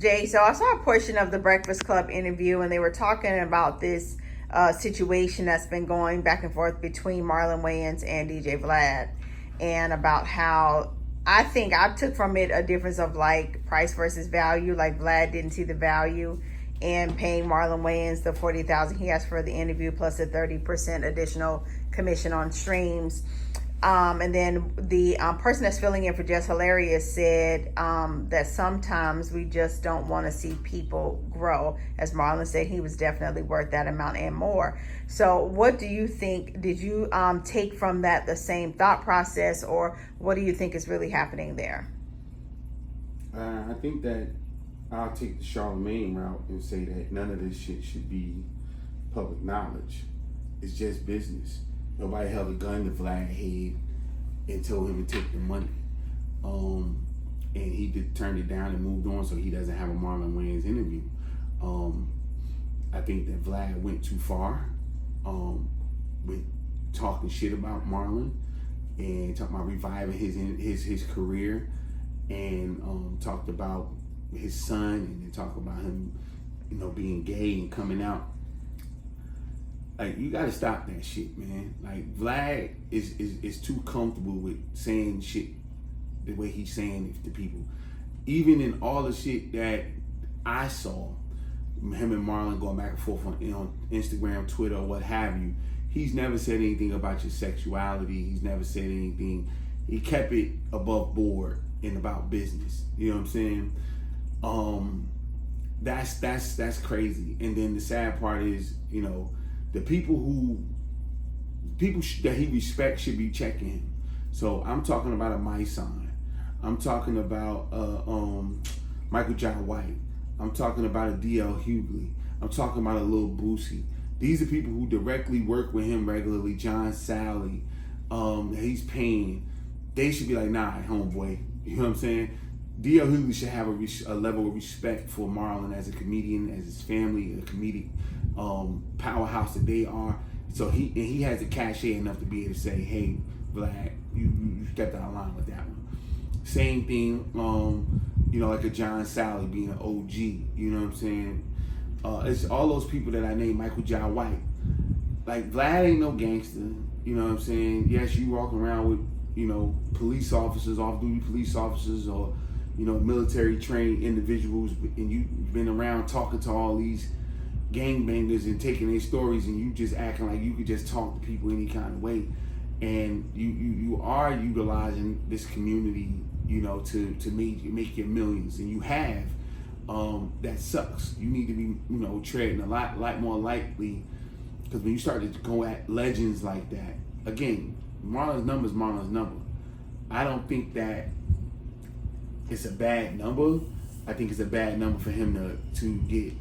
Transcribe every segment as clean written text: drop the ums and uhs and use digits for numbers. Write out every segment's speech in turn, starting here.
Jay, so I saw a portion of the Breakfast Club interview, and they were talking about this situation that's been going back and forth between Marlon Wayans and DJ VLAD, and about how I think I took from it a difference of like price versus value. Like VLAD didn't see the value in paying Marlon Wayans the $40,000 he asked for the interview plus a 30% additional commission on streams. And then the person that's filling in for Just Hilarious said that sometimes we just don't want to see people grow. As Marlon said, he was definitely worth that amount and more. So what do you think? Did you take from that the same thought process, or what do you think is really happening there? I think that I'll take the Charlemagne route and say that none of this shit should be public knowledge. It's just business. Nobody held a gun to Vlad's head and told him to take the money. And he turned it down and moved on, so he doesn't have a Marlon Wayans interview. I think that Vlad went too far with talking shit about Marlon and talking about reviving his career, and talked about his son, and then talked about him, being gay and coming out. Like, you gotta stop that shit, man. Like, Vlad is too comfortable with saying shit the way he's saying it to people. Even in all the shit that I saw, him and Marlon going back and forth on Instagram, Twitter, what have you, he's never said anything about your sexuality. He's never said anything. He kept it above board and about business. You know what I'm saying? That's crazy. And then the sad part is, the people that he respects should be checking him. So I'm talking about a My Sign. I'm talking about Michael John White. I'm talking about a D.L. Hughley. I'm talking about a Lil Boosie. These are people who directly work with him regularly. John Sally, he's paying. They should be like, nah, homeboy. You know what I'm saying? D.L. Hughley should have a level of respect for Marlon as a comedian, as his family, a comedic powerhouse that they are. So he has the cachet enough to be able to say, hey, Vlad, you stepped out of line with that one. Same thing, like a John Sally being an OG, you know what I'm saying? It's all those people that I named, Michael John White. Like, Vlad ain't no gangster, you know what I'm saying? Yes, you walk around with, police officers, off-duty police officers, or, military trained individuals, and you've been around talking to all these gangbangers and taking their stories, and you just acting like you could just talk to people any kind of way. And you are utilizing this community, to make your millions, and you have. That sucks. You need to be, treading a lot more lightly, because when you start to go at legends like that, again, Marlon's number is Marlon's number. I don't think that it's a bad number. I think it's a bad number for him to get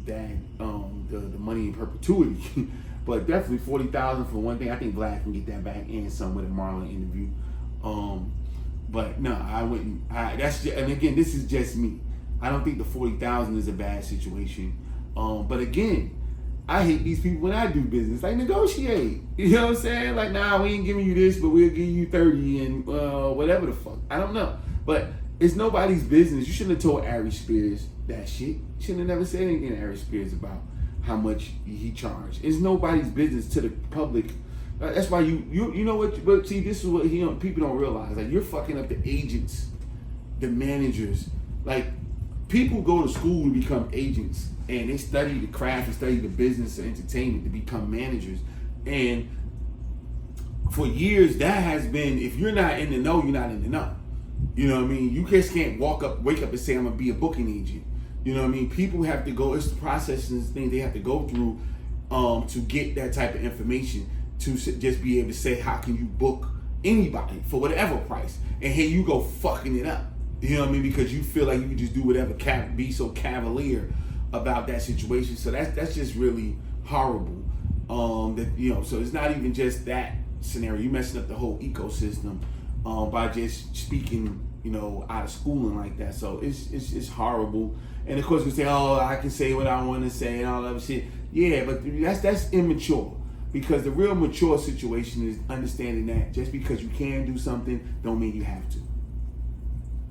that the money in perpetuity. But definitely $40,000 for one thing. I think Vlad can get that back and some with a Marlon interview. But no, I wouldn't. And again, this is just me. I don't think the $40,000 is a bad situation. But again, I hate these people when I do business. Like, negotiate. You know what I'm saying? Like, nah, we ain't giving you this, but we'll give you 30 and whatever the fuck. I don't know. But it's nobody's business. You shouldn't have told Ari Spears that shit. You shouldn't have never said anything to Ari Spears about how much he charged. It's nobody's business to the public. That's why you know what? But see, this is what people don't realize. Like, you're fucking up the agents, the managers. Like, people go to school to become agents, and they study the craft and study the business of entertainment to become managers. And for years, that has been, if you're not in the know, you're not in the know. You know what I mean? You just can't wake up and say, I'm gonna be a booking agent. You know what I mean? People have to go, it's the processes and things they have to go through to get that type of information, to just be able to say, how can you book anybody for whatever price? And here you go fucking it up. You know what I mean? Because you feel like you can just do whatever, be so cavalier about that situation. So that's just really horrible. So it's not even just that scenario. You're messing up the whole ecosystem by just speaking, out of schooling like that. So it's horrible. And of course we say, oh, I can say what I want to say and all that shit. Yeah, but that's immature. Because the real mature situation is understanding that just because you can do something don't mean you have to.